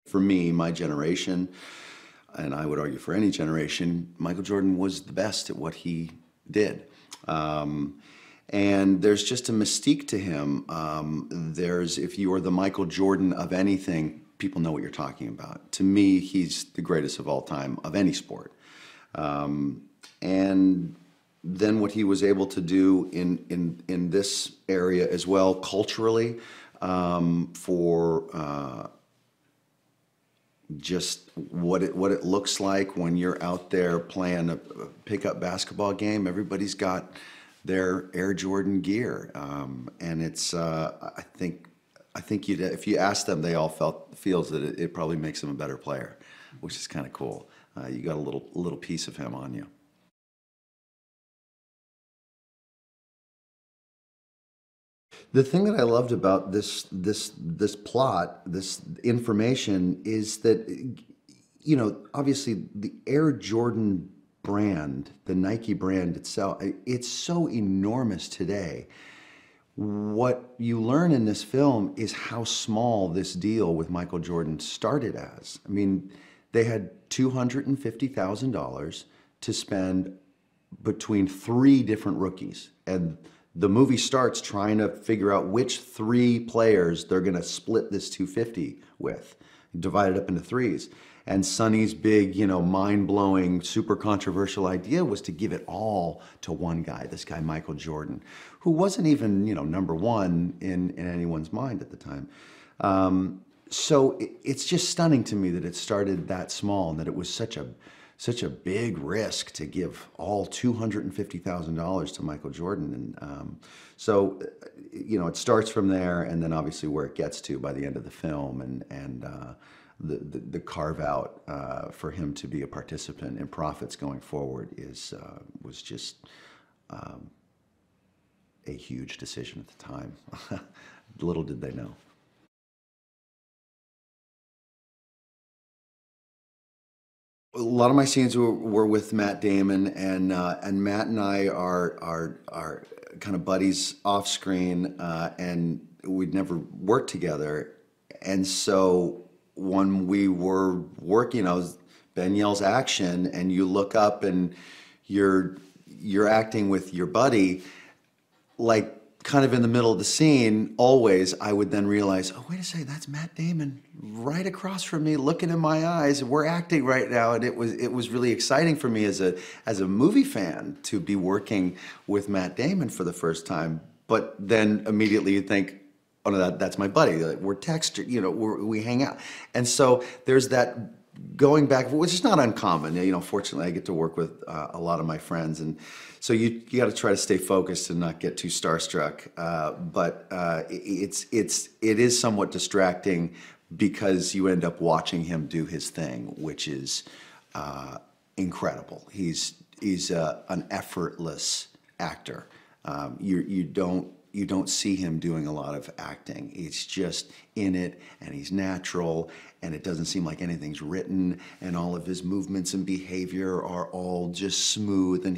For me, my generation, and I would argue for any generation, Michael Jordan was the best at what he did. And there's just a mystique to him. If you are the Michael Jordan of anything, people know what you're talking about. To me, he's the greatest of all time of any sport. And then what he was able to do in this area as well, culturally, for just what it looks like when you're out there playing a pickup basketball game. Everybody's got their Air Jordan gear, and it's I think if you ask them, they all feels that it probably makes them a better player, which is kind of cool. You got a little piece of him on you. The thing that I loved about this plot, this information, is that, obviously the Air Jordan brand, the Nike brand itself, it's so enormous today. What you learn in this film is how small this deal with Michael Jordan started as. I mean, they had $250,000 to spend between 3 different rookies. And the movie starts trying to figure out which 3 players they're going to split this 250 with, divide it up into 3s. And Sonny's big, mind-blowing, super controversial idea was to give it all to one guy, this guy Michael Jordan, who wasn't even, number 1 in anyone's mind at the time. So it's just stunning to me that it started that small and that it was such a big risk to give all $250,000 to Michael Jordan. And so, it starts from there, and then obviously where it gets to by the end of the film, and the carve out for him to be a participant in profits going forward was just a huge decision at the time. Little did they know. A lot of my scenes were with Matt Damon, and Matt and I are kind of buddies off screen, and we'd never worked together. And so when we were working, Ben yells action, and you look up and you're acting with your buddy, like kind of in the middle of the scene. Always, I would then realize, oh, wait a second, that's Matt Damon right across from me, looking in my eyes. We're acting right now, and it was really exciting for me as a movie fan to be working with Matt Damon for the first time. But then immediately you think, oh no, that's my buddy. Like, we're texting, we hang out, and so there's that going back, which is not uncommon. Fortunately, I get to work with a lot of my friends, and so you got to try to stay focused and not get too starstruck. But it is somewhat distracting because you end up watching him do his thing, which is incredible. He's an effortless actor. You don't see him doing a lot of acting. He's just in it, and he's natural, and it doesn't seem like anything's written, and all of his movements and behavior are all just smooth, and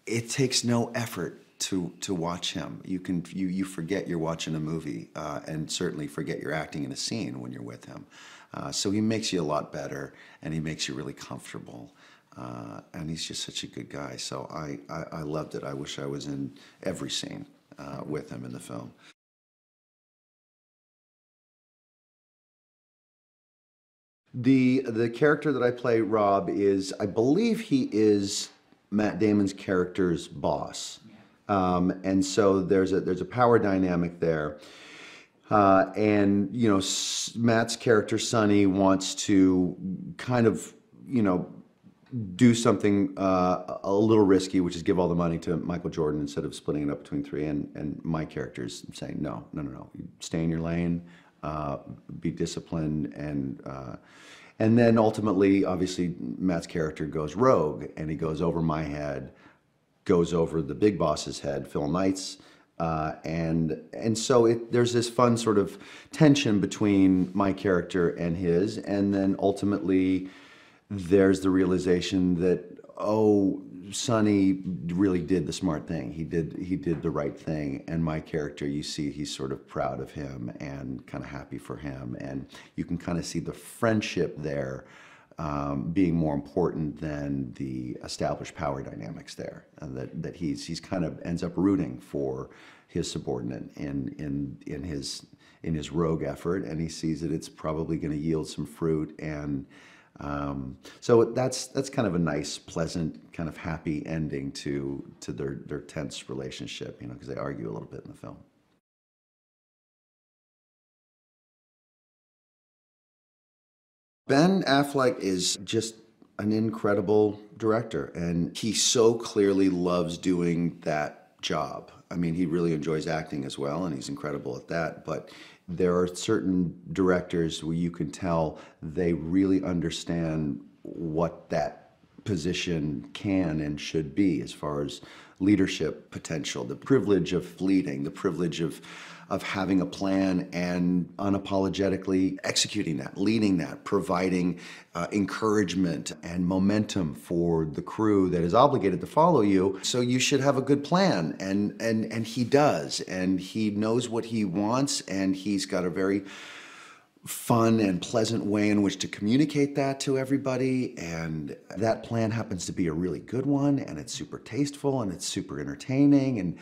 it takes no effort to watch him. You forget you're watching a movie, and certainly forget you're acting in a scene when you're with him. So he makes you a lot better, and he makes you really comfortable. And he's just such a good guy. So I loved it. I wish I was in every scene with him in the film. The character that I play, Rob, I believe he is Matt Damon's character's boss. And so there's a power dynamic there. And, Matt's character, Sonny, wants to kind of, do something a little risky, which is give all the money to Michael Jordan instead of splitting it up between 3. And my character's saying, no. Stay in your lane, be disciplined, and then ultimately, obviously, Matt's character goes rogue, and he goes over my head, goes over the big boss's head, Phil Knight's, and so there's this fun sort of tension between my character and his, and then ultimately there's the realization that oh, Sonny really did the smart thing. He did the right thing. And my character, you see, he's sort of proud of him and kind of happy for him. And you can kind of see the friendship there being more important than the established power dynamics there. And that he's kind of ends up rooting for his subordinate in his rogue effort, and he sees that it's probably going to yield some fruit. And so that's kind of a nice, pleasant, kind of happy ending to their tense relationship, you know, because they argue a little bit in the film. Ben Affleck is just an incredible director, and he so clearly loves doing that job. I mean, he really enjoys acting as well, and he's incredible at that. But there are certain directors where you can tell they really understand what that position can and should be as far as leadership potential, the privilege of leading, the privilege of having a plan and unapologetically executing that, leading that, providing encouragement and momentum for the crew that is obligated to follow you. So you should have a good plan, and he does, and he knows what he wants, and he's got a very fun and pleasant way in which to communicate that to everybody. And that plan happens to be a really good one, and it's super tasteful, and it's super entertaining, and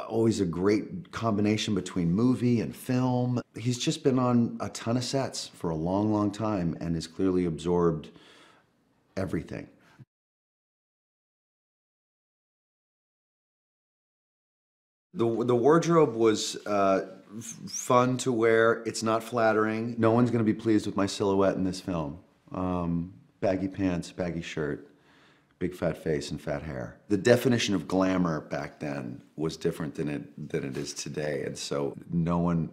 always a great combination between movie and film. He's just been on a ton of sets for a long, long time and has clearly absorbed everything. The wardrobe was fun to wear. It's not flattering. No one's going to be pleased with my silhouette in this film. Baggy pants, baggy shirt, big fat face and fat hair. The definition of glamour back then was different than it is today, and so no one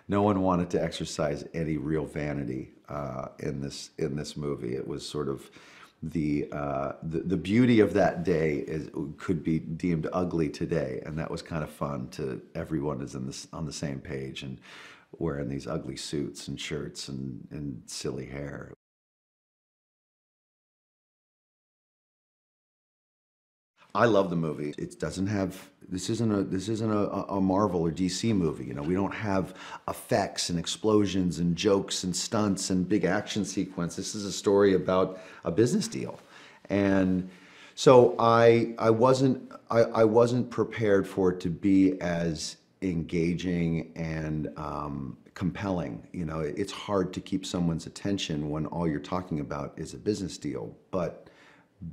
wanted to exercise any real vanity in this movie. It was sort of the beauty of that day could be deemed ugly today, and that was kind of fun. To everyone is on the same page and wearing these ugly suits and shirts and silly hair. I love the movie. It doesn't have, this isn't a Marvel or DC movie. You know, we don't have effects and explosions and jokes and stunts and big action sequence. This is a story about a business deal. And so I wasn't prepared for it to be as engaging and compelling. You know, it's hard to keep someone's attention when all you're talking about is a business deal, but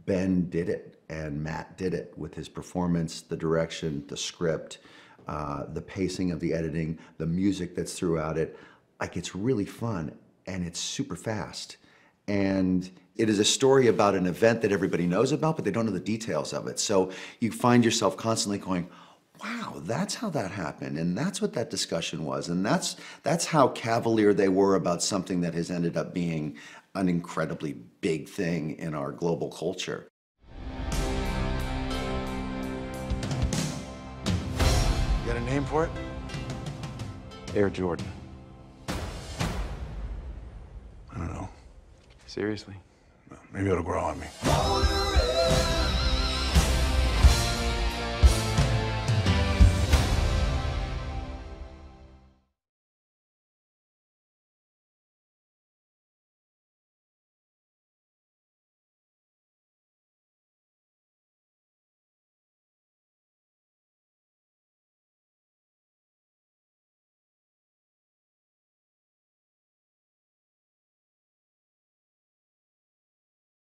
Ben did it, and Matt did it with his performance, the direction, the script, the pacing of the editing, the music that's throughout it. Like, it's really fun, and it's super fast. And it is a story about an event that everybody knows about, but they don't know the details of it. So you find yourself constantly going, wow, that's how that happened, and that's what that discussion was, and that's how cavalier they were about something that has ended up being an incredibly big thing in our global culture. You got a name for it? Air Jordan. I don't know. Seriously? Maybe it'll grow on me.